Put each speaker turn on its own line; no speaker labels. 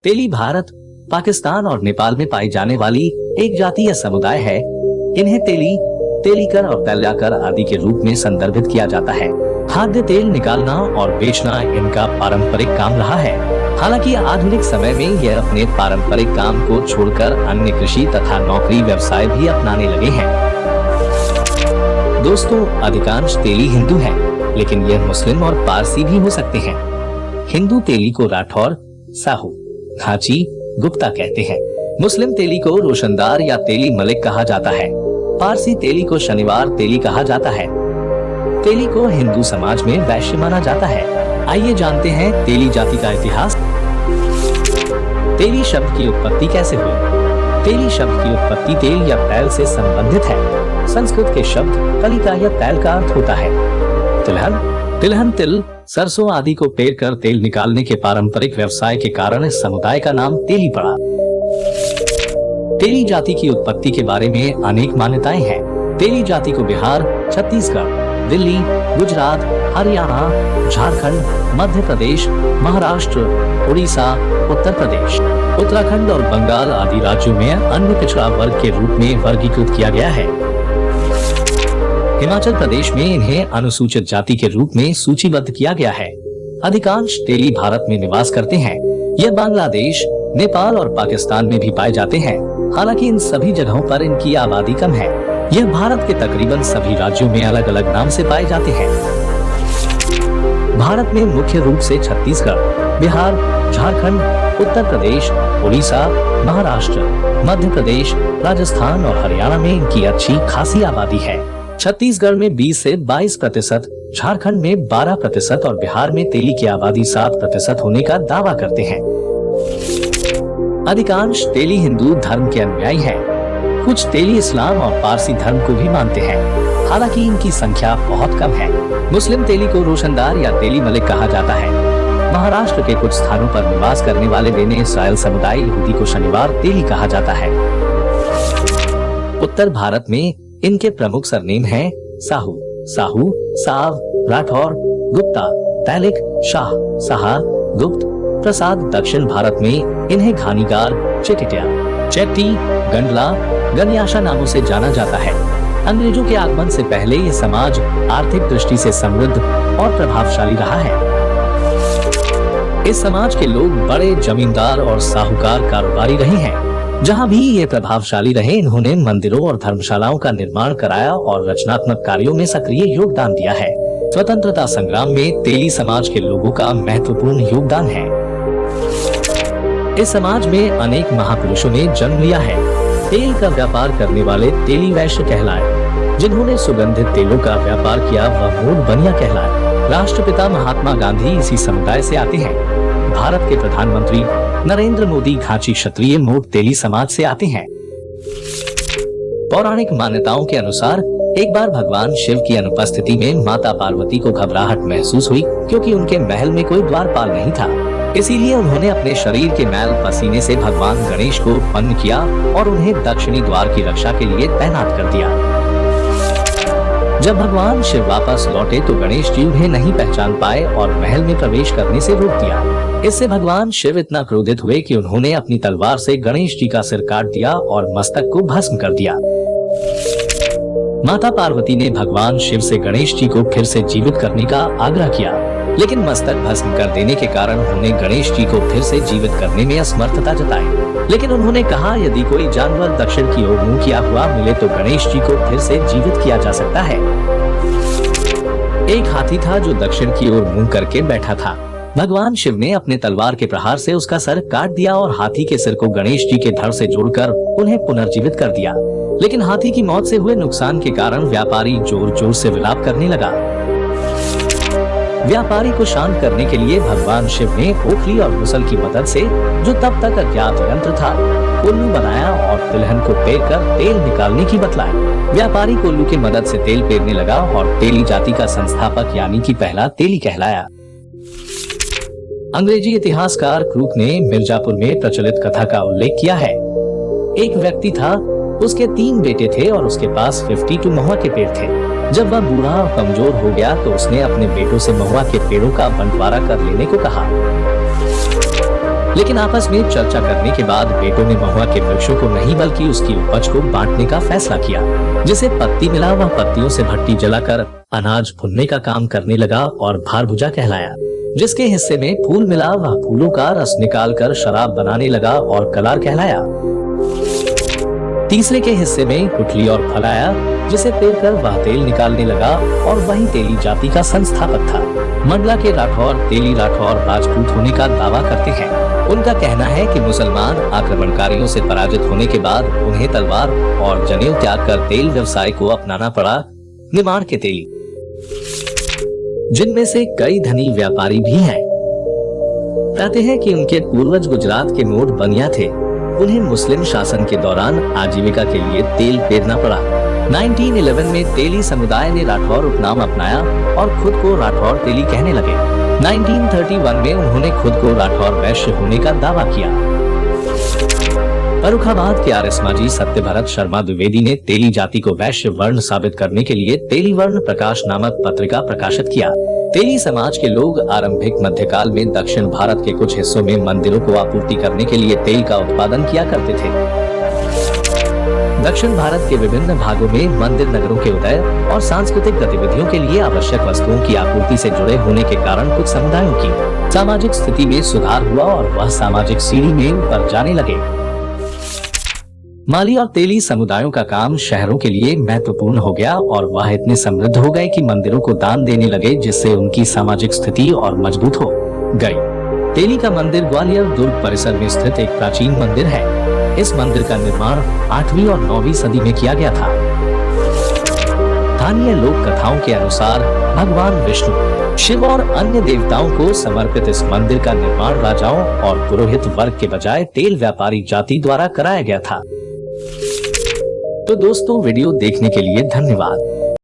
तेली भारत, पाकिस्तान और नेपाल में पाई जाने वाली एक जाति या समुदाय है। इन्हें तेली, तेलीकर और तैल्याकर आदि के रूप में संदर्भित किया जाता है। खाद्य तेल निकालना और बेचना इनका पारंपरिक काम रहा है। हालांकि आधुनिक समय में यह अपने पारंपरिक काम को छोड़कर अन्य कृषि तथा नौकरी व्यवसाय भी अपनाने लगे हैं। दोस्तों, अधिकांश तेली हिंदू हैं, लेकिन यह मुस्लिम और पारसी भी हो सकते हैं। हिंदू तेली को राठौर, साहू, घाची, गुप्ता कहते हैं। मुस्लिम तेली को रोशनदार या तेली मलिक कहा जाता है। पारसी तेली को शनिवार तेली कहा जाता है। तेली को हिंदू समाज में वैश्य माना जाता है। आइए जानते हैं तेली जाति का इतिहास। तेली शब्द की उत्पत्ति कैसे हुई? तेली शब्द की उत्पत्ति तेल या तैल से संबंधित है। संस्कृत के शब्द कलिका या तैल का अर्थ होता है। तिलहन, तिल, सरसों आदि को पेर कर तेल निकालने के पारंपरिक व्यवसाय के कारण इस समुदाय का नाम तेली पड़ा। तेली जाति की उत्पत्ति के बारे में अनेक मान्यताएं हैं। तेली जाति को बिहार, छत्तीसगढ़, दिल्ली, गुजरात, हरियाणा, झारखंड, मध्य प्रदेश, महाराष्ट्र, उड़ीसा, उत्तर प्रदेश, उत्तराखंड और बंगाल आदि राज्यों में अन्य पिछड़ा वर्ग के रूप में वर्गीकृत किया गया है। हिमाचल प्रदेश में इन्हें अनुसूचित जाति के रूप में सूचीबद्ध किया गया है। अधिकांश तेली भारत में निवास करते हैं। यह बांग्लादेश, नेपाल और पाकिस्तान में भी पाए जाते हैं। हालांकि इन सभी जगहों पर इनकी आबादी कम है। यह भारत के तकरीबन सभी राज्यों में अलग अलग नाम से पाए जाते हैं। भारत में मुख्य रूप से छत्तीसगढ़, बिहार, झारखंड, उत्तर प्रदेश, उड़ीसा, महाराष्ट्र, मध्य प्रदेश, राजस्थान और हरियाणा में इनकी अच्छी खासी आबादी है। छत्तीसगढ़ में 20 से 22%, झारखंड में 12% और बिहार में तेली की आबादी 7% होने का दावा करते हैं। अधिकांश तेली हिंदू धर्म के अनुयायी हैं। कुछ तेली इस्लाम और पारसी धर्म को भी मानते हैं। हालांकि इनकी संख्या बहुत कम है। मुस्लिम तेली को रोशनदार या तेली मलिक कहा जाता है। महाराष्ट्र के कुछ स्थानों पर निवास करने वाले बेने इस्राएल समुदाय यहूदी को शनिवार तेली कहा जाता है। उत्तर भारत में इनके प्रमुख सरनेम हैं साहू, साहू, साव, राठौर, गुप्ता, तैलिक, शाह, साहा, गुप्त, प्रसाद। दक्षिण भारत में इन्हें घानीगार, चेटिटिया, चेट्टी, गंडला, गन्याशा नामों से जाना जाता है। अंग्रेजों के आगमन से पहले ये समाज आर्थिक दृष्टि से समृद्ध और प्रभावशाली रहा है। इस समाज के लोग बड़े जमींदार और साहूकार कारोबारी रहे हैं। जहाँ भी ये प्रभावशाली रहे, इन्होंने मंदिरों और धर्मशालाओं का निर्माण कराया और रचनात्मक कार्यों में सक्रिय योगदान दिया है। स्वतंत्रता संग्राम में तेली समाज के लोगों का महत्वपूर्ण योगदान है। इस समाज में अनेक महापुरुषों ने जन्म लिया है। तेल का व्यापार करने वाले तेली वैश्य कहलाए। जिन्होंने सुगंधित तेलों का व्यापार किया वह मूल बनिया कहलाए। राष्ट्रपिता महात्मा गांधी इसी समुदाय से आते हैं। भारत के प्रधानमंत्री नरेंद्र मोदी घाची क्षत्रिय मोट तेली समाज से आते हैं। पौराणिक मान्यताओं के अनुसार एक बार भगवान शिव की अनुपस्थिति में माता पार्वती को घबराहट महसूस हुई, क्योंकि उनके महल में कोई द्वारपाल नहीं था। इसीलिए उन्होंने अपने शरीर के मैल पसीने से भगवान गणेश को उत्पन्न किया और उन्हें दक्षिणी द्वार की रक्षा के लिए तैनात कर दिया। जब भगवान शिव वापस लौटे तो गणेश जी उन्हें नहीं पहचान पाए और महल में प्रवेश करने से रोक दिया। इससे भगवान शिव इतना क्रोधित हुए कि उन्होंने अपनी तलवार से गणेश जी का सिर काट दिया और मस्तक को भस्म कर दिया। माता पार्वती ने भगवान शिव से गणेश जी को फिर से जीवित करने का आग्रह किया, लेकिन मस्तक भस्म कर देने के कारण उन्होंने गणेश जी को फिर से जीवित करने में असमर्थता जताई। लेकिन उन्होंने कहा, यदि कोई जानवर दक्षिण की ओर मुंह किया हुआ मिले तो गणेश जी को फिर से जीवित किया जा सकता है। एक हाथी था जो दक्षिण की ओर मुंह करके बैठा था। भगवान शिव ने अपने तलवार के प्रहार से उसका सर काट दिया और हाथी के सिर को गणेश जी के धड़ से जोड़कर उन्हें पुनर्जीवित कर दिया। लेकिन हाथी की मौत से हुए नुकसान के कारण व्यापारी जोर जोर से विलाप करने लगा। व्यापारी को शांत करने के लिए भगवान शिव ने ओखली और मुसल की मदद से, जो तब तक अज्ञात यंत्र था, कोल्लू बनाया और तिलहन को पेर कर तेल निकालने की बतलाई। व्यापारी कोल्लू की मदद से तेल पेरने लगा और तेली जाति का संस्थापक यानी कि पहला तेली कहलाया। अंग्रेजी इतिहासकार क्रूक ने मिर्जापुर में प्रचलित कथा का उल्लेख किया है। एक व्यक्ति था, उसके 3 बेटे थे और उसके पास 52 महुआ के पेड़ थे। जब वह बूढ़ा और कमजोर हो गया तो उसने अपने बेटों से महुआ के पेड़ों का बंटवारा कर लेने को कहा। लेकिन आपस में चर्चा करने के बाद बेटों ने महुआ के वृक्षों को नहीं बल्कि उसकी उपज को बांटने का फैसला किया। जिसे पत्ती मिला वह पत्तियों से भट्टी जलाकर अनाज भुनने का काम करने लगा और भारभुजा कहलाया। जिसके हिस्से में फूल मिला वह फूलों का रस निकालकर शराब बनाने लगा और कलार कहलाया। तीसरे के हिस्से में गुठली और फल आया, जिसे पेरकर वह तेल निकालने लगा और वही तेली जाति का संस्थापक था। मंडला के राठौर तेली राठौर राजपूत होने का दावा करते हैं। उनका कहना है कि मुसलमान आक्रमणकारियों से पराजित होने के बाद उन्हें तलवार और जनेऊ त्याग कर तेल व्यवसाय को अपनाना पड़ा। निमाड़ के तेली, जिनमें से कई धनी व्यापारी भी हैं, कहते हैं कि उनके पूर्वज गुजरात के मोट बनिया थे। उन्हें मुस्लिम शासन के दौरान आजीविका के लिए तेल पेरना पड़ा। 1911 में तेली समुदाय ने राठौर उपनाम अपनाया और खुद को राठौर तेली कहने लगे। 1931 में उन्होंने खुद को राठौर वैश्य होने का दावा किया। फर्रुखाबाद के आर्य समाजी सत्यभरत शर्मा द्विवेदी ने तेली जाति को वैश्य वर्ण साबित करने के लिए तेली वर्ण प्रकाश नामक पत्रिका प्रकाशित किया। तेली समाज के लोग आरंभिक मध्यकाल में दक्षिण भारत के कुछ हिस्सों में मंदिरों को आपूर्ति करने के लिए तेल का उत्पादन किया करते थे। दक्षिण भारत के विभिन्न भागों में मंदिर नगरों के उदय और सांस्कृतिक गतिविधियों के लिए आवश्यक वस्तुओं की आपूर्ति से जुड़े होने के कारण कुछ समुदायों की सामाजिक स्थिति में सुधार हुआ और वह सामाजिक सीढ़ी में ऊपर जाने लगे। माली और तेली समुदायों का काम शहरों के लिए महत्वपूर्ण हो गया और वह इतने समृद्ध हो गए कि मंदिरों को दान देने लगे, जिससे उनकी सामाजिक स्थिति और मजबूत हो गई। तेली का मंदिर ग्वालियर दुर्ग परिसर में स्थित एक प्राचीन मंदिर है। इस मंदिर का निर्माण 8वीं और 9वीं सदी में किया गया था। स्थानीय लोक कथाओं के अनुसार भगवान विष्णु, शिव और अन्य देवताओं को समर्पित इस मंदिर का निर्माण राजाओं और पुरोहित वर्ग के बजाय तेल व्यापारी जाति द्वारा कराया गया था। तो दोस्तों, वीडियो देखने के लिए धन्यवाद।